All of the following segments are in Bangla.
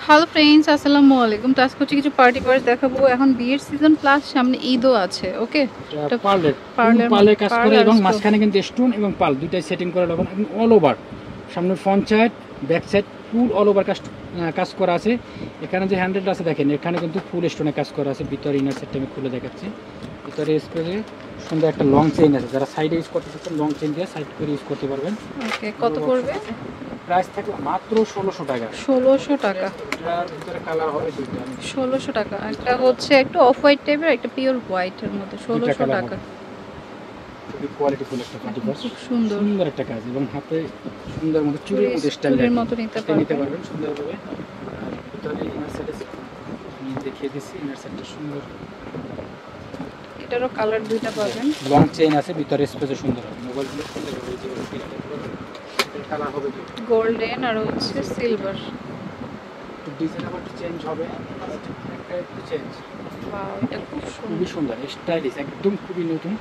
হ্যালো ফ্রেন্ডস, আসসালামু আলাইকুম। তো আজকে হচ্ছে কিছু পার্টি পার্স দেখাবো। এখন বিয়ের সিজন প্লাস সামনে ঈদও আছে। ওকে, এটা পার্লের কাজ করে এবং মাঝখানে কিন্তু স্টোন এবং পাল দুইটাই সেটিং করা লাগানো এবং অল ওভার সামনে ফ্রন্ট সাইড ব্যাক সাইড ফুল অল ওভার কাজ করা আছে। এখানে যে হ্যান্ডেলটা আছে দেখেন, এখানে কিন্তু ফুল স্টোনে কাজ করা আছে। ভিতরে ইনার সাইডটা আমি খুলে দেখাচ্ছি। ভিতরে স্পেসে সুন্দর একটা লং চেইন আছে, যারা সাইডে ইউজ করতে চাচ্ছেন লং চেইন দিয়ে সাইড করে ইউজ করতে পারবেন। ওকে, কত পড়বে? প্রাইস থাকবে মাত্র 1600 টাকা। 1600 টাকা। এটার ভিতরে কালার হবে দুইটা। 1600 টাকা। একটা হচ্ছে একটু অফ হোয়াইট টাইপের, একটা পিওর হোয়াইটের মধ্যে। 1600 টাকা। খুবই কোয়ালিটিফুল একটা পার্টি পার্স, খুব সুন্দর সুন্দর একটা কাজ এবং হাতে সুন্দর মতো চুড়ির মতো স্টাইলের মতো নিতে পারবেন সুন্দরভাবে। আর ভিতরে ইনার সাইডে আমি দেখিয়ে দিচ্ছি, ইনার সাইডটা সুন্দর। এটারও কালার দুইটা পাবেন। লং চেইন আছে, ভিতরে স্পেসও সুন্দর। মোবাইলগুলো সুন্দর হবে, যে কালার হবে গোল্ডেন আর হচ্ছে সিলভার। ডিজাইন আবার চেঞ্জ হবে, একটু চেঞ্জ। ওয়াও, এটা খুবই সুন্দর স্টাইলিশ, একদম খুবই নতুন।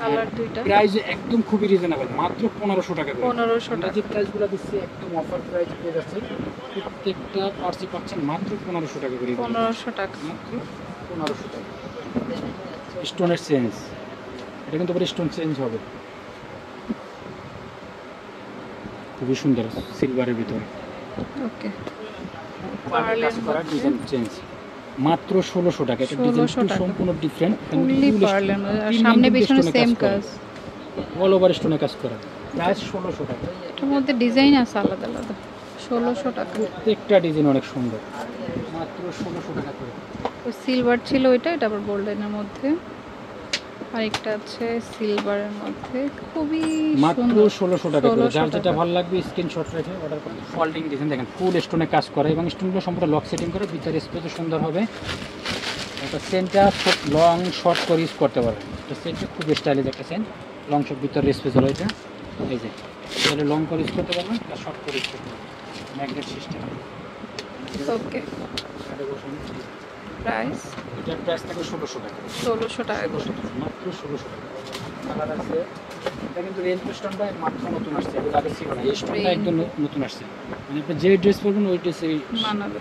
কালার দুইটা। প্রাইস একদম খুবই রিজনেবল, মাত্র 1500 টাকা করে। 1500 টাকা। যে প্রাইসগুলো দিচ্ছি একদম অফার প্রাইস পেয়ে যাচ্ছে। প্রত্যেকটা পার্সি পাচ্ছেন মাত্র 1500 টাকা করে। 1500 টাকা, মাত্র 1500 টাকা। স্টোনের চেঞ্জ, এটা কিন্তু আবার স্টোন চেঞ্জ হবে। খুবই সুন্দর সিলভারের ভিতরে। ওকে, কাজ করা ডিজাইন চেঞ্জ, মাত্র 1600 টাকা। এটা ডিজাইন সম্পূর্ণ ডিফারেন্ট। ফুললি পার্লের আর সামনে পেছনে সেম কাজ, অল ওভার স্টোনে কাজ করা। প্রাইস 1600 টাকা। এটার মধ্যে ডিজাইন আছে আলাদা আলাদা। 1600 টাকা। প্রত্যেকটা ডিজাইন অনেক সুন্দর, মাত্র 1600 টাকা করে। তো সিলভার ছিল ওইটা, এটা আবার গোল্ডেনের মধ্যে। আরেকটা আছে সিলভারের মধ্যে, খুবই মাত্র 1600 টাকা করে। যার যেটা ভালো লাগবে স্ক্রিনশট রেখে অর্ডার করুন। ফোল্ডিং ডিজাইন দেখেন, ফুল স্টোনে কাজ করা এবং স্টোনগুলো সম্পূর্ণ লক সেটিং করে, ভিতরে স্পেসও সুন্দর হবে। এটা চেনটা খুব লং শর্ট করে ইউজ করতে পারবেন। এটা চেনটা খুব স্টাইলিশ একটা চেন, লং শর্ট ভিতরে স্পেস হলো এটা। এই যে তাহলে লং করে ইউজ করতে পারবেন আর শর্ট করে ইউজ করতে পারবেন, ম্যাগনেট সিস্টেম। ওকে, প্রাইস এটার প্রাইস থাকে 1600 টাকা। 1600 টাকা করে, মাত্র 1600 টাকা। কালার আছে। এটা কিন্তু রেল স্টোনটা মাত্র নতুন আসছে, এগুলো আগে ছিল না। এই স্টোনটা একদম নতুন আসছে, মানে আপনি যে ড্রেস পরবেন ওই ড্রেসেই মানাবে।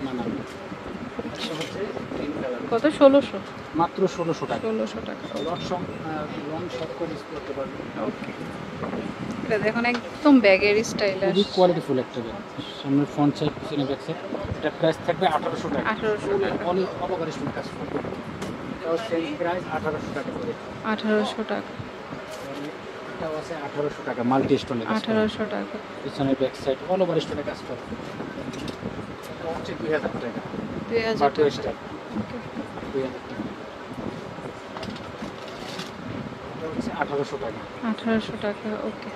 এটা হচ্ছে গ্রিন কালার। কত? 1600? মাত্র 1600 টাকা। 1600 টাকা। লং শর্ট করে ইউজ করতে পারবেন। ওকে, এটা দেখুন একদম ব্যাগের স্টাইল আছে। খুবই কোয়ালিটিফুল একটা ব্যাগ। সামনে ফ্রন্ট সাইড পিছনে ব্যাক সাইড। এটা প্রাইস থাকবে 1800 টাকা। 1800 টাকা। অল ওভার স্টোন কাজ করবে। এটাও সেম প্রাইস 1800 টাকা করে। 1800 টাকা। এটাও আছে 1800 টাকা, মাল্টি স্টোনে কাজ করে। 1800 টাকা। পিছনে ব্যাক সাইড অল ওভার স্টোনে কাজ করে। এটা হচ্ছে 2000 টাকা। 2000 বাটু টাকা। স্টাইল। 2000 টাকা। এটা হচ্ছে 1800 টাকা। 1800 টাকা। ওকে,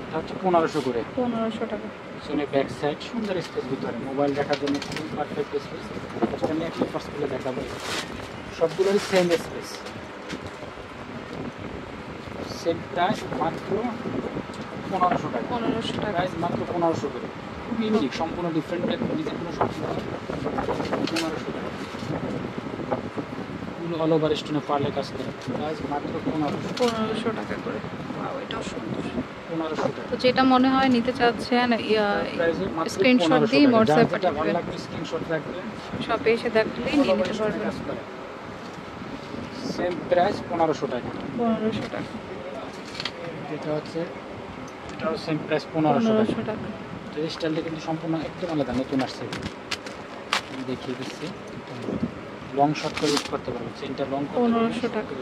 এটা হচ্ছে 1500 করে। 1500 টাকা। পিছনে ব্যাক সাইড সুন্দর স্পেস, ভিতরে মোবাইল রাখার জন্য খুবই পারফেক্ট স্পেস। এটা আমি একটা ফার্স্ট খুলে দেখাবো। সবগুলোরই সেম স্পেস, সেম প্রাইস মাত্র 1500 টাকা। 1500 টাকা। প্রাইস মাত্র 1500 করে। খুব ইউনিক, সম্পূর্ণ ডিফারেন্ট ডিজাইন, কোনো সম্পূর্ণ 1500 টাকা। অল ওভার স্টোনে পার্লে কাজ করে। প্রাইস মাত্র 1500 টাকা করে। ওয়াও, এটাও সুন্দর। 1500 টাকা। তো যেটা মনে হয় নিতে চাচ্ছেন মাত্র স্ক্রিনশট 1500 দিয়ে টাকা। হোয়াটসঅ্যাপ যার যেটা ভালো পাঠাবেন। লাগবে স্ক্রিনশট রাখবেন, শপে এসে দেখলেই নিয়ে নিতে পারবেন। সেম প্রাইস 1500 টাকা। 1500 টাকা। যেটা হচ্ছে এটাও সেম প্রাইস 1500 1500 টাকা। টাকা। তো এই স্টাইলটা কিন্তু সম্পূর্ণ একদম আলাদা, নতুন আসছে। আমি দেখিয়ে দিচ্ছি। লং শর্ট করে ইউজ করতে পারবেন, চেনটা লং করতে পারবেন। 1500 টাকা।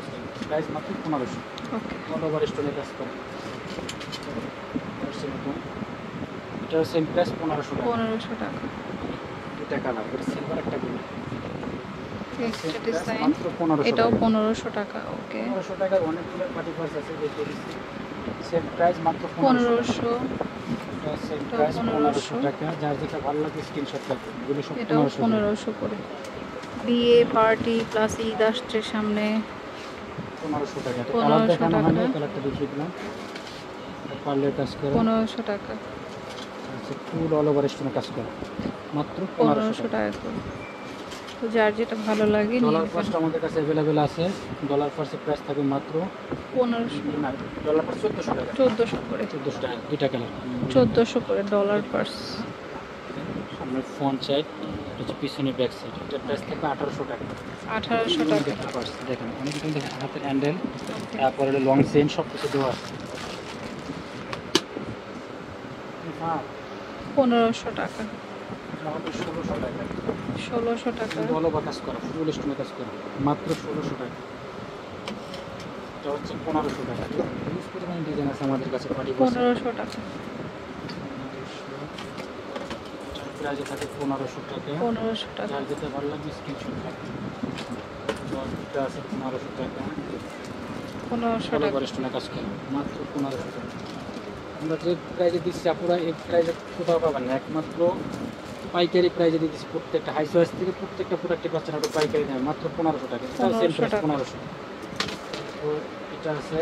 প্রাইস মাত্র 1500। ওকে, অল ওভার স্টোনে কাজ করে। এটাও সেম প্রাইস 1500 টাকা। 1500 টাকা। দুটা কালার, এটা সিলভার একটা গোল্ড। এক্সট্রা ডিজাইন, মাত্র 1500 এটাও টাকা। 1500 টাকা। ওকে, 1500 টাকার অনেকগুলো পার্টি পার্স আছে, দেখিয়ে দিচ্ছি। সেম প্রাইস মাত্র 1500। এটা সেম প্রাইস 1500 টাকা। যার যেটা ভালো লাগে স্ক্রিনশট রাখবেন। এগুলো সব এটাও 1500 করে। বিয়ে পার্টি প্লাস ঈদ আসছে সামনে। 1500 টাকা। 1500 কালার দেখানো হয় না, টাকা। কালারটা দেখিয়ে দিলাম। পার্লের কাজ করা, 1500 টাকা। আচ্ছা ফুল অল ওভার স্টোনে কাজ করা, মাত্র 1500 টাকা করে। তো যার যেটা ভালো লাগে নিয়ে ডলার নেবেন। ফার্স্ট আমাদের কাছে অ্যাভেলেবেল আছে। ডলার ফার্স্টের প্রাইস থাকে মাত্র 1500 না, ডলার ফার্স্ট 1400 টাকা। 1400 করে। 1400 টাকা, দুইটা কালার। 1400 করে ডলার পার্স। সামনে সামনে ফ্রন্ট সাইড, এটা হচ্ছে পিছনে ব্যাক সাইড। এটার প্রাইস থাকবে 1800 টাকা। 1800 টাকা। দেখেন অনেক কিন্তু হাতের হ্যান্ডেল, তারপরে লং চেইন সব কিছু দেওয়া আছে। 1500 টাকা। 1600 টাকা। 1600 টাকা। বলো বা কাজ করা, ফুল স্টোনে কাজ করা, মাত্র 1600 টাকা। এটা হচ্ছে 1500 টাকা। ইউজ পরিমাণ ডিজাইন আছে আমাদের কাছে, পার্টি 1500 টাকা। প্রাইজে থাকে 1500 টাকা। 1500 টাকা। যার যেটা ভালো লাগবে স্ক্রিনশট রাখবেন। এটা আছে 1500 টাকা। 1500 বলো টাকা। বা স্টোনে কাজ করা, মাত্র 1500 টাকা। আমরা যে প্রাইজে দিচ্ছি আপুরা, এই প্রাইজে কোথাও পাবেন না, একমাত্র পাইকারি প্রাইজে দিচ্ছি। প্রত্যেকটা হাই চয়েস থেকে প্রত্যেকটা প্রোডাক্টে পাচ্ছেন আপনার পাইকারি দামে মাত্র 1500 টাকা। এটা সেম প্রাইস 1500। তো এটা আছে,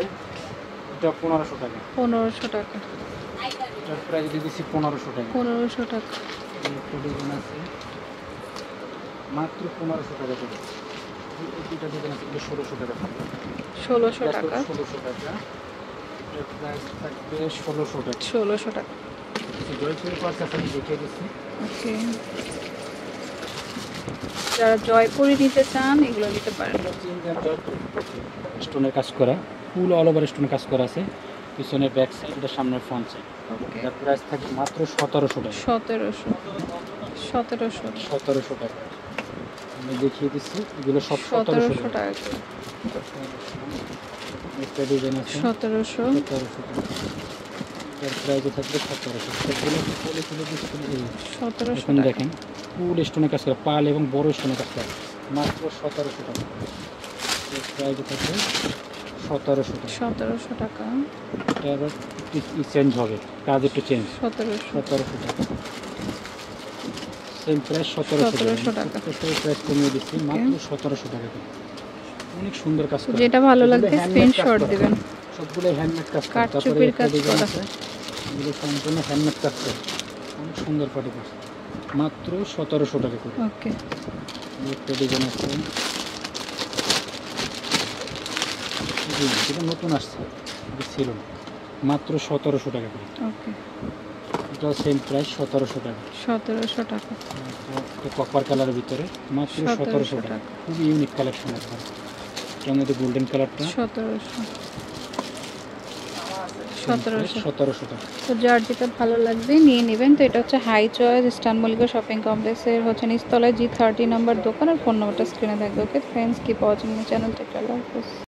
এটা 1500 টাকা। 1500 টাকা। এটার প্রাইস দিয়ে দিচ্ছি 1500 টাকা। 1500 টাকা। একটা ডিজাইন আছে মাত্র 1500 টাকা করে। এই দুইটা ডিজাইন আছে, এটা 1600 টাকা। 1600 টাকা। 1600 টাকা। এর প্রাইস থাকবে 1600 টাকা। 1600 টাকা। জয়পুরের পার্স আছে, আমি দেখিয়ে দিচ্ছি। ওকে, যারা জয়পুরি নিতে চান এগুলো নিতে পারেন। স্টোনের কাজ করা, ফুল অল ওভার স্টোনের কাজ করা আছে, পিছনের ব্যাক সাইড, এটা সামনের ফ্রন্ট সাইড। ওকে, এর প্রাইস থাকবে মাত্র 1700 টাকা। 1700 টাকা। আমি দেখিয়ে দিচ্ছি, এগুলো সব 1700 টাকা। একটা ডিজাইন আছে 1700 টাকা। এর প্রাইসে থাকবে 1700। সবগুলো ফুলে ফুলে ডিসপ্লে। এখন টাকা। দেখেন ফুল স্টোনের কাজ করা, পাল এবং বড় স্টোনের কাজ করা, মাত্র 1700 টাকা। এর প্রাইসে থাকবে 1700 টাকা। 1700 টাকা। এটা আবার চেঞ্জ হবে, কাজ একটু চেঞ্জ। 1700 টাকা। সেম প্রাইস 1700 টাকা। প্রাইস কমিয়ে দিচ্ছি, মাত্র 1700 টাকা। অনেক সুন্দর কাজ করা, যেটা ভালো লাগবে স্ক্রিনশট দিবেন। সবগুলো হ্যান্ডমেড কাজ করা, কাঠচুপির কাজ করা, এগুলো সম্পূর্ণ হ্যান্ডমেড কাজ করা, অনেক সুন্দর পাটি কাজ, মাত্র 1700 টাকা করে। ওকে, একটা ডিজাইন আছে, এটা নতুন আসছে, এটা ছিল না, মাত্র 1700 টাকা করে। ওকে, এটা সেম প্রাইস 1700 টাকা। 1700 টাকা। কপার কালারের ভিতরে মাত্র 1700 টাকা। খুবই ইউনিক কালেকশন আছে, এটার মধ্যে গোল্ডেন কালারটা 1700 টাকা। তো যার যেটা ভালো লাগবে নিয়ে নেবেন। তো এটা হচ্ছে high choice eastern Mallika shopping কমপ্লেক্সের হচ্ছে নিচতলায় G30 নাম্বার দোকান, আর ফোন নাম্বারটা স্ক্রিনে থাকবে। Okay friends, keep watching my channel, take care, Allah হাফেজ।